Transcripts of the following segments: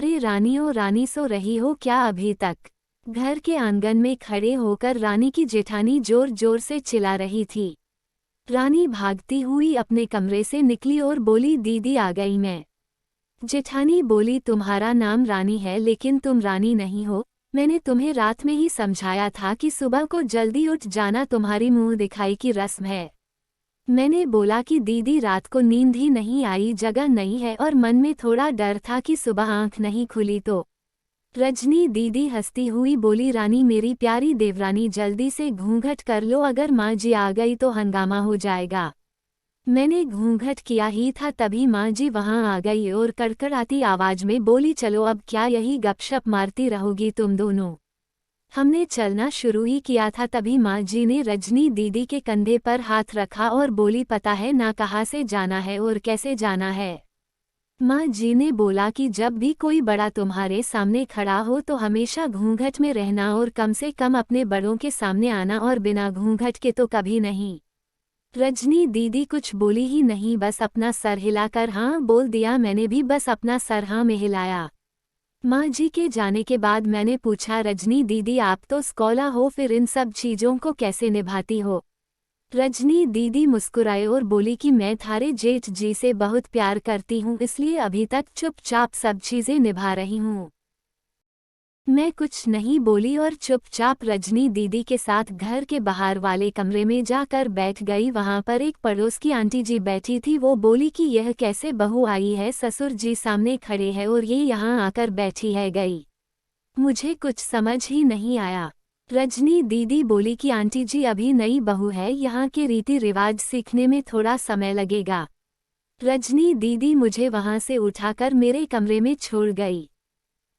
अरे रानी ओ रानी, सो रही हो क्या अभी तक? घर के आंगन में खड़े होकर रानी की जेठानी जोर जोर से चिल्ला रही थी। रानी भागती हुई अपने कमरे से निकली और बोली, दीदी आ गई मैं। जेठानी बोली, तुम्हारा नाम रानी है लेकिन तुम रानी नहीं हो। मैंने तुम्हें रात में ही समझाया था कि सुबह को जल्दी उठ जाना तुम्हारी मुंह दिखाई की रस्म है। मैंने बोला कि दीदी रात को नींद ही नहीं आई, जगह नहीं है, और मन में थोड़ा डर था कि सुबह आंख नहीं खुली तो। रजनी दीदी हंसती हुई बोली, रानी मेरी प्यारी देवरानी, जल्दी से घूंघट कर लो, अगर माँ जी आ गई तो हंगामा हो जाएगा। मैंने घूंघट किया ही था तभी माँ जी वहाँ आ गई और कड़कड़ाती आवाज में बोली, चलो अब क्या यही गपशप मारती रहोगी तुम दोनों? हमने चलना शुरू ही किया था तभी माँ जी ने रजनी दीदी के कंधे पर हाथ रखा और बोली, पता है ना कहाँ से जाना है और कैसे जाना है? माँ जी ने बोला कि जब भी कोई बड़ा तुम्हारे सामने खड़ा हो तो हमेशा घूंघट में रहना और कम से कम अपने बड़ों के सामने आना, और बिना घूंघट के तो कभी नहीं। रजनी दीदी कुछ बोली ही नहीं, बस अपना सर हिलाकर हाँ बोल दिया। मैंने भी बस अपना सर हाँ में हिलाया। माँ जी के जाने के बाद मैंने पूछा, रजनी दीदी आप तो स्कॉलर हो, फिर इन सब चीज़ों को कैसे निभाती हो? रजनी दीदी मुस्कुराए और बोली कि मैं थारे जेठ जी से बहुत प्यार करती हूँ, इसलिए अभी तक चुपचाप सब चीज़ें निभा रही हूँ। मैं कुछ नहीं बोली और चुपचाप रजनी दीदी के साथ घर के बाहर वाले कमरे में जाकर बैठ गई। वहां पर एक पड़ोस की आंटी जी बैठी थी। वो बोली कि यह कैसे बहू आई है, ससुर जी सामने खड़े हैं और ये यहाँ आकर बैठी है गई। मुझे कुछ समझ ही नहीं आया। रजनी दीदी बोली कि आंटी जी अभी नई बहू है, यहाँ के रीति रिवाज सीखने में थोड़ा समय लगेगा। रजनी दीदी मुझे वहां से उठाकर मेरे कमरे में छोड़ गई।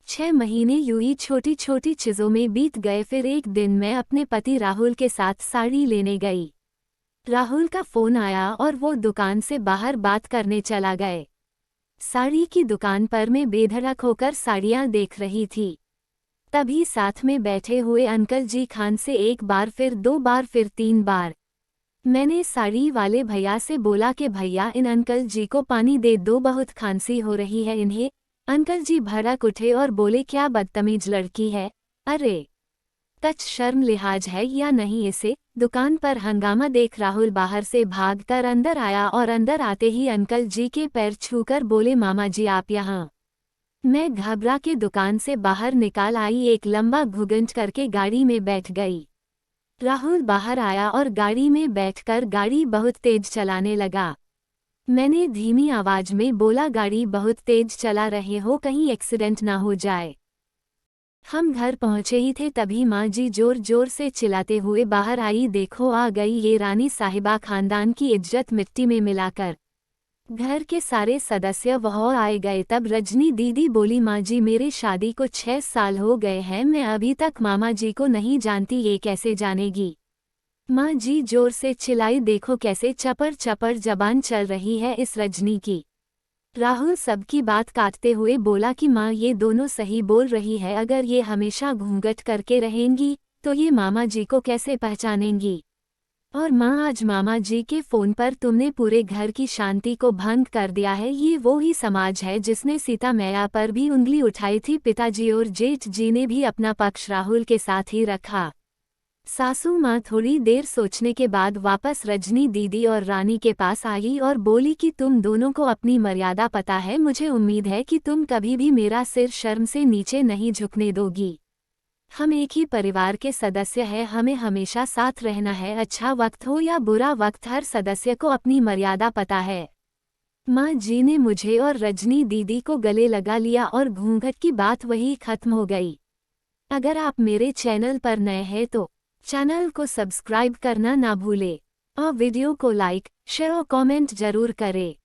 6 महीने यूं ही छोटी छोटी चीज़ों में बीत गए। फिर एक दिन मैं अपने पति राहुल के साथ साड़ी लेने गई। राहुल का फ़ोन आया और वो दुकान से बाहर बात करने चला गए। साड़ी की दुकान पर मैं बेधड़क होकर साड़ियाँ देख रही थी। तभी साथ में बैठे हुए अंकल जी खान से एक बार, फिर 2 बार, फिर 3 बार। मैंने साड़ी वाले भैया से बोला कि भैया इन अंकल जी को पानी दे दो, बहुत खांसी हो रही है इन्हें। अंकल जी भड़क उठे और बोले, क्या बदतमीज लड़की है, अरे कच शर्म लिहाज है या नहीं इसे? दुकान पर हंगामा देख राहुल बाहर से भागकर अंदर आया और अंदर आते ही अंकल जी के पैर छूकर बोले, मामा जी आप यहाँ। मैं घबरा के दुकान से बाहर निकाल आई, एक लंबा घुघुंट करके गाड़ी में बैठ गई। राहुल बाहर आया और गाड़ी में बैठकर गाड़ी बहुत तेज चलाने लगा। मैंने धीमी आवाज में बोला, गाड़ी बहुत तेज चला रहे हो, कहीं एक्सीडेंट ना हो जाए। हम घर पहुंचे ही थे तभी माँ जी जोर जोर से चिल्लाते हुए बाहर आई, देखो आ गई ये रानी साहिबा, खानदान की इज्जत मिट्टी में मिलाकर। घर के सारे सदस्य वहाँ आए गए। तब रजनी दीदी बोली, माँ जी मेरे शादी को 6 साल हो गए हैं, मैं अभी तक मामा जी को नहीं जानती, ये कैसे जानेगी? माँ जी जोर से चिल्लाई, देखो कैसे चपर चपर जबान चल रही है इस रजनी की। राहुल सबकी बात काटते हुए बोला कि माँ ये दोनों सही बोल रही है, अगर ये हमेशा घूंघट करके रहेंगी तो ये मामा जी को कैसे पहचानेंगी? और माँ आज मामा जी के फोन पर तुमने पूरे घर की शांति को भंग कर दिया है। ये वो ही समाज है जिसने सीता मैया पर भी उंगली उठाई थी। पिताजी और जेठ जी ने भी अपना पक्ष राहुल के साथ ही रखा। सासू माँ थोड़ी देर सोचने के बाद वापस रजनी दीदी और रानी के पास आई और बोली कि तुम दोनों को अपनी मर्यादा पता है, मुझे उम्मीद है कि तुम कभी भी मेरा सिर शर्म से नीचे नहीं झुकने दोगी। हम एक ही परिवार के सदस्य हैं, हमें हमेशा साथ रहना है, अच्छा वक्त हो या बुरा वक्त, हर सदस्य को अपनी मर्यादा पता है। माँ जी ने मुझे और रजनी दीदी को गले लगा लिया और घूंघट की बात वही खत्म हो गई। अगर आप मेरे चैनल पर नए हैं तो चैनल को सब्सक्राइब करना ना भूले और वीडियो को लाइक, शेयर और कमेंट जरूर करें।